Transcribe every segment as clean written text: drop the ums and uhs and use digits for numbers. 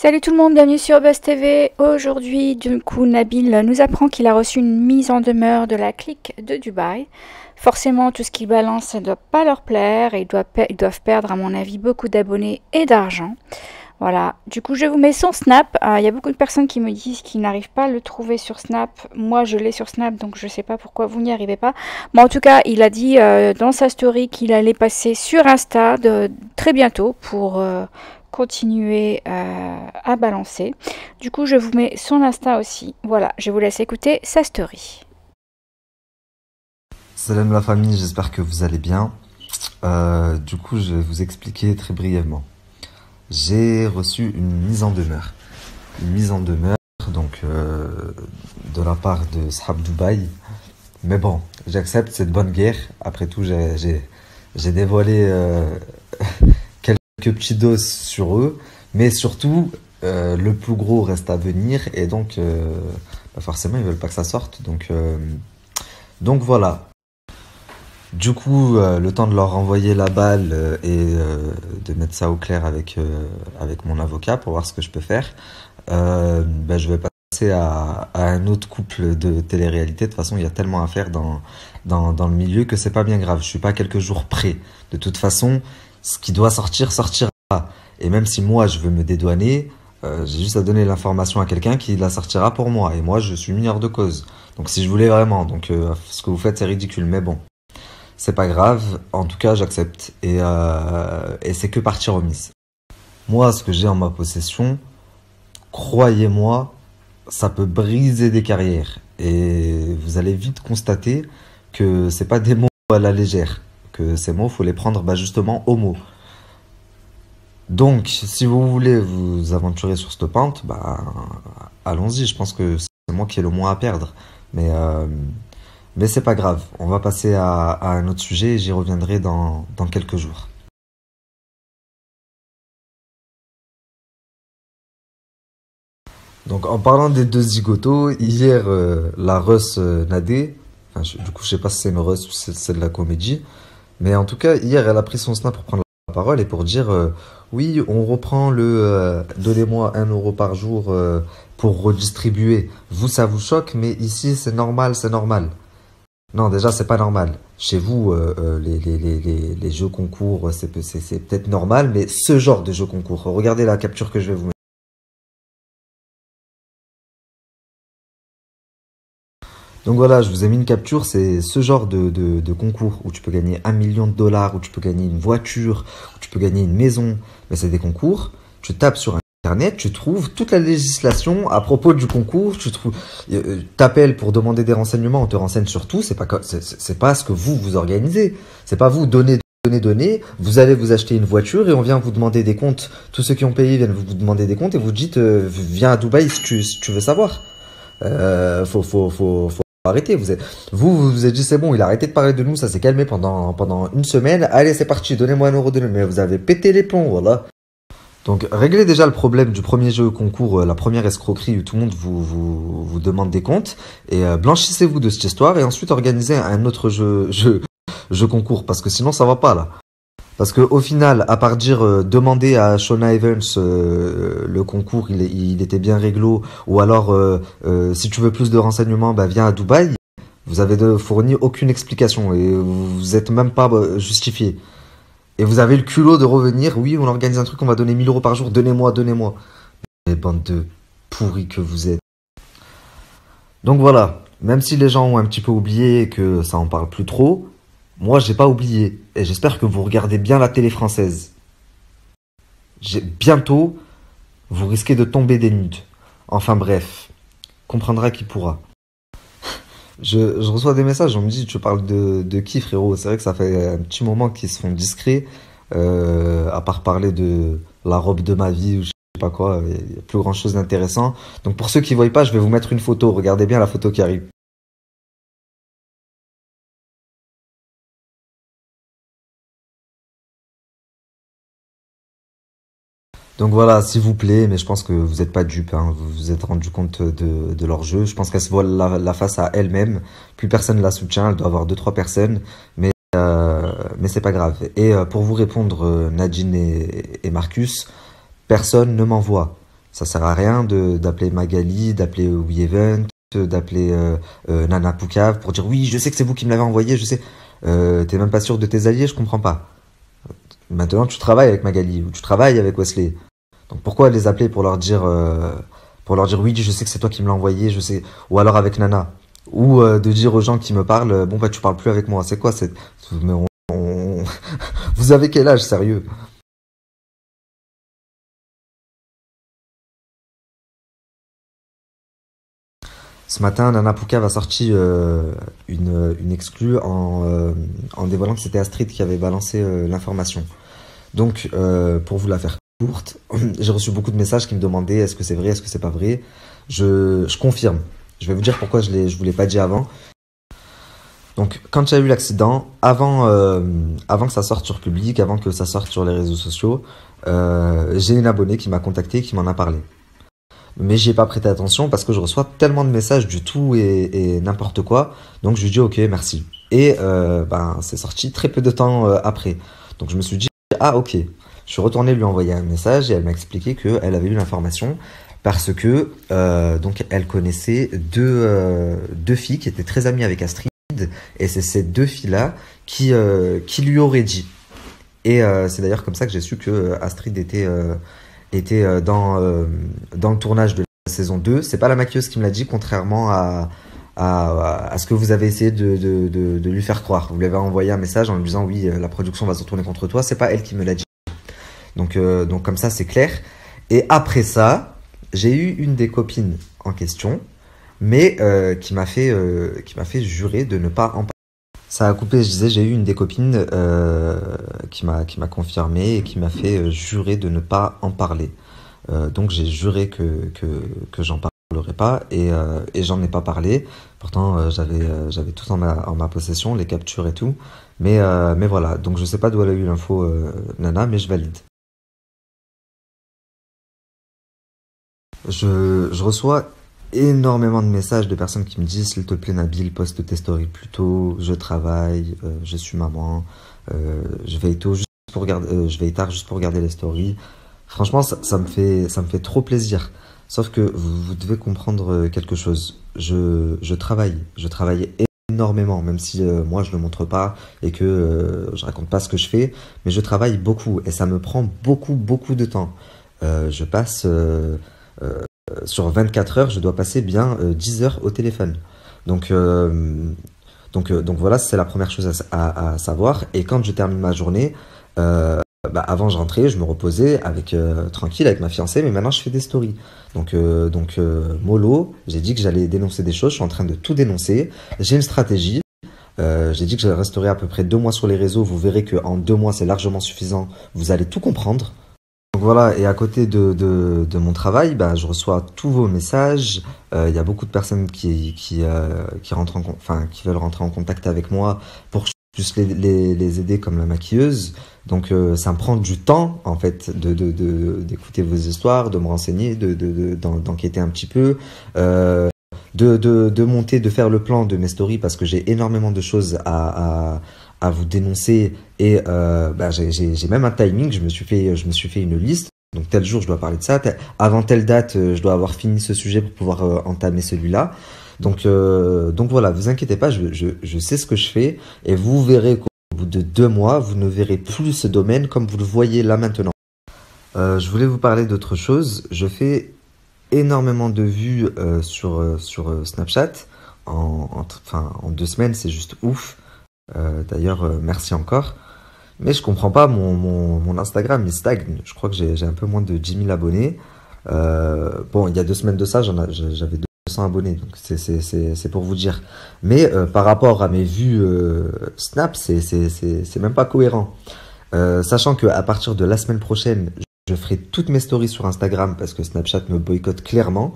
Salut tout le monde, bienvenue sur Buzz TV. Aujourd'hui, du coup, Nabil nous apprend qu'il a reçu une mise en demeure de la clique de Dubaï. Forcément, tout ce qu'il balance, ça ne doit pas leur plaire et ils doivent perdre, à mon avis, beaucoup d'abonnés et d'argent. Voilà, du coup, je vous mets son Snap. Il y a beaucoup de personnes qui me disent qu'ils n'arrivent pas à le trouver sur Snap. Moi, je l'ai sur Snap, donc je ne sais pas pourquoi vous n'y arrivez pas. Mais en tout cas, il a dit dans sa story qu'il allait passer sur Insta très bientôt pour continuer à balancer. Du coup, je vous mets son Insta aussi. Voilà, je vous laisse écouter sa story. Salam la famille, j'espère que vous allez bien. Du coup, je vais vous expliquer très brièvement. J'ai reçu une mise en demeure. Une mise en demeure, donc, de la part de Shab Dubaï. Mais bon, j'accepte cette bonne guerre. Après tout, j'ai dévoilé quelques petits dos sur eux. Mais surtout, le plus gros reste à venir. Et donc, forcément, ils veulent pas que ça sorte. Donc voilà. Du coup, le temps de leur renvoyer la balle et de mettre ça au clair avec mon avocat pour voir ce que je peux faire, je vais passer à un autre couple de télé-réalité. De toute façon, il y a tellement à faire dans le milieu que c'est pas bien grave. Je suis pas quelques jours près. De toute façon, ce qui doit sortir, sortira. Et même si moi, je veux me dédouaner, j'ai juste à donner l'information à quelqu'un qui la sortira pour moi. Et moi, je suis mis hors de cause. Donc si je voulais vraiment, ce que vous faites, c'est ridicule. Mais bon. C'est pas grave, en tout cas j'accepte et c'est que partie remise. Moi, ce que j'ai en ma possession, croyez-moi, ça peut briser des carrières et vous allez vite constater que c'est pas des mots à la légère, que ces mots faut les prendre justement au mot. Donc, si vous voulez vous aventurer sur cette pente, allons-y. Je pense que c'est moi qui ai le moins à perdre, mais c'est pas grave, on va passer à un autre sujet et j'y reviendrai dans quelques jours. Donc en parlant des deux zigotos, hier la Russ Nadé, du coup je sais pas si c'est une Russ ou si c'est de la comédie, mais en tout cas hier elle a pris son snap pour prendre la parole et pour dire oui on reprend le donnez-moi 1 € par jour pour redistribuer. Vous ça vous choque mais ici c'est normal, c'est normal. Non, déjà, c'est pas normal. Chez vous, les jeux concours, c'est peut-être normal, mais ce genre de jeux concours, regardez la capture que je vais vous mettre. Donc voilà, je vous ai mis une capture, c'est ce genre de concours où tu peux gagner 1 million de dollars, où tu peux gagner une voiture, où tu peux gagner une maison. Mais c'est des concours, tu tapes sur Internet, tu trouves toute la législation à propos du concours, t'appelles pour demander des renseignements, on te renseigne sur tout, c'est pas ce que vous organisez. C'est pas vous donnez, vous allez vous acheter une voiture et on vient vous demander des comptes. Tous ceux qui ont payé viennent vous demander des comptes et vous dites, viens à Dubaï si tu veux savoir. Faut arrêter. Vous vous êtes dit, c'est bon, il a arrêté de parler de nous, ça s'est calmé pendant une semaine. Allez, c'est parti, donnez-moi 1 € de nous. Mais vous avez pété les plombs, voilà. Donc, réglez déjà le problème du premier jeu concours, la première escroquerie où tout le monde vous demande des comptes. Et blanchissez-vous de cette histoire et ensuite organisez un autre jeu concours. Parce que sinon, ça va pas, là. Parce que au final, à part dire demander à Shona Evans le concours, il était bien réglo, ou alors si tu veux plus de renseignements, viens à Dubaï. Vous avez fourni aucune explication et vous êtes même pas justifié. Et vous avez le culot de revenir, oui, on organise un truc, on va donner 1 000 € par jour, donnez-moi. Les bandes de pourris que vous êtes. Donc voilà, même si les gens ont un petit peu oublié et que ça en parle plus trop, moi j'ai pas oublié. Et j'espère que vous regardez bien la télé française. Bientôt, vous risquez de tomber des nudes. Enfin bref, comprendra qui pourra. Je reçois des messages, on me dit tu parles de qui frérot? C'est vrai que ça fait un petit moment qu'ils se font discrets, à part parler de la robe de ma vie ou je sais pas quoi, il n'y a plus grand chose d'intéressant. Donc pour ceux qui ne voient pas, je vais vous mettre une photo, regardez bien la photo qui arrive. Donc voilà, s'il vous plaît, mais je pense que vous n'êtes pas dupes, hein, vous vous êtes rendu compte de leur jeu. Je pense qu'elle se voit la face à elle-même, plus personne ne la soutient, elle doit avoir 2-3 personnes, mais c'est pas grave. Et pour vous répondre, Nadine et Marcus, personne ne m'envoie. Ça sert à rien d'appeler Magali, d'appeler WeEvent, d'appeler Nana Poucave pour dire oui, je sais que c'est vous qui me l'avez envoyé, je sais. T'es même pas sûr de tes alliés, je comprends pas. Maintenant, tu travailles avec Magali ou tu travailles avec Wesley. Donc pourquoi les appeler pour leur dire oui, je sais que c'est toi qui me l'as envoyé, je sais. Ou alors avec Nana. Ou de dire aux gens qui me parlent, bon bah tu parles plus avec moi. C'est quoi cette... Mais vous avez quel âge, sérieux? Ce matin, Nana Poucave a sorti une exclue en dévoilant que c'était Astrid qui avait balancé l'information. Donc, pour vous la faire courte, j'ai reçu beaucoup de messages qui me demandaient est-ce que c'est vrai, est-ce que c'est pas vrai. Je confirme. Je vais vous dire pourquoi je vous l'ai pas dit avant. Donc, quand il y a eu l'accident, avant que ça sorte sur public, avant que ça sorte sur les réseaux sociaux, j'ai une abonnée qui m'a contacté et qui m'en a parlé. Mais j'y ai pas prêté attention parce que je reçois tellement de messages du tout et n'importe quoi. Donc, je lui dis ok, merci. Et ben, c'est sorti très peu de temps après. Donc, je me suis dit ah ok. Je suis retourné lui envoyer un message et elle m'a expliqué qu'elle avait eu l'information parce que donc elle connaissait deux filles qui étaient très amies avec Astrid et c'est ces deux filles-là qui lui auraient dit. Et c'est d'ailleurs comme ça que j'ai su que Astrid était dans le tournage de la saison 2. C'est pas la maquilleuse qui me l'a dit, contrairement à ce que vous avez essayé de lui faire croire. Vous lui avez envoyé un message en lui disant oui, la production va se retourner contre toi. C'est pas elle qui me l'a dit. Donc comme ça, c'est clair. Et après ça, j'ai eu une des copines en question, mais qui m'a fait jurer de ne pas en parler. Ça a coupé, je disais, j'ai eu une des copines qui m'a confirmé et qui m'a fait jurer de ne pas en parler. Donc j'ai juré que j'en parlerai pas et j'en ai pas parlé. Pourtant j'avais tout en ma possession, les captures et tout. Mais voilà, donc je sais pas d'où elle a eu l'info Nana, mais je valide. Je reçois énormément de messages de personnes qui me disent s'il te plaît Nabil, poste tes stories plus tôt, je travaille, je suis maman, je veille tôt juste pour regarder, je veille tard juste pour regarder les stories. Franchement, ça me fait trop plaisir. Sauf que vous devez comprendre quelque chose. Je travaille énormément, même si moi je le montre pas et que je raconte pas ce que je fais, mais je travaille beaucoup et ça me prend beaucoup beaucoup de temps. Je passe sur 24 heures, je dois passer bien 10 heures au téléphone. Donc, donc voilà, c'est la première chose à savoir. Et quand je termine ma journée, bah, avant je rentrais, je me reposais tranquille avec ma fiancée, mais maintenant je fais des stories. Donc mollo, j'ai dit que j'allais dénoncer des choses, je suis en train de tout dénoncer. J'ai une stratégie. J'ai dit que je resterai à peu près 2 mois sur les réseaux. Vous verrez qu'en 2 mois, c'est largement suffisant. Vous allez tout comprendre. Donc voilà, et à côté de mon travail, bah, je reçois tous vos messages. Il y a beaucoup de personnes qui enfin, qui veulent rentrer en contact avec moi pour que je puisse les aider comme la maquilleuse. Donc ça me prend du temps, en fait, d'écouter vos histoires, de me renseigner, d'enquêter un petit peu, de monter, de faire le plan de mes stories parce que j'ai énormément de choses à vous dénoncer et bah, j'ai même un timing. Je me suis fait une liste. Donc tel jour je dois parler de ça. Avant telle date, je dois avoir fini ce sujet pour pouvoir entamer celui-là. Donc voilà, vous inquiétez pas, je sais ce que je fais et vous verrez qu'au bout de 2 mois, vous ne verrez plus ce domaine comme vous le voyez là maintenant. Je voulais vous parler d'autre chose. Je fais énormément de vues sur Snapchat. Enfin, en 2 semaines, c'est juste ouf. D'ailleurs, merci encore. Mais je comprends pas, mon Instagram, il stagne. Je crois que j'ai un peu moins de 10 000 abonnés. Bon, il y a 2 semaines de ça, j'avais 200 abonnés, donc c'est pour vous dire. Mais par rapport à mes vues Snap, c'est même pas cohérent. Sachant qu'à partir de la semaine prochaine, je ferai toutes mes stories sur Instagram parce que Snapchat me boycotte clairement.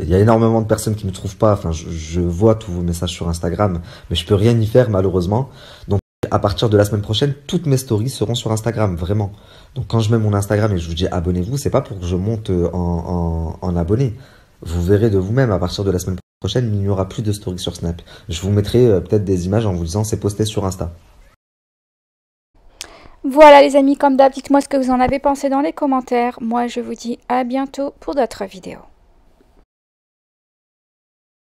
Il y a énormément de personnes qui ne me trouvent pas. Enfin, je vois tous vos messages sur Instagram, mais je peux rien y faire malheureusement. Donc, à partir de la semaine prochaine, toutes mes stories seront sur Instagram, vraiment. Donc, quand je mets mon Instagram et je vous dis abonnez-vous, c'est pas pour que je monte en abonnés. Vous verrez de vous-même à partir de la semaine prochaine, il n'y aura plus de stories sur Snap. Je vous mettrai peut-être des images en vous disant c'est posté sur Insta. Voilà les amis, comme d'hab, dites-moi ce que vous en avez pensé dans les commentaires. Moi, je vous dis à bientôt pour d'autres vidéos.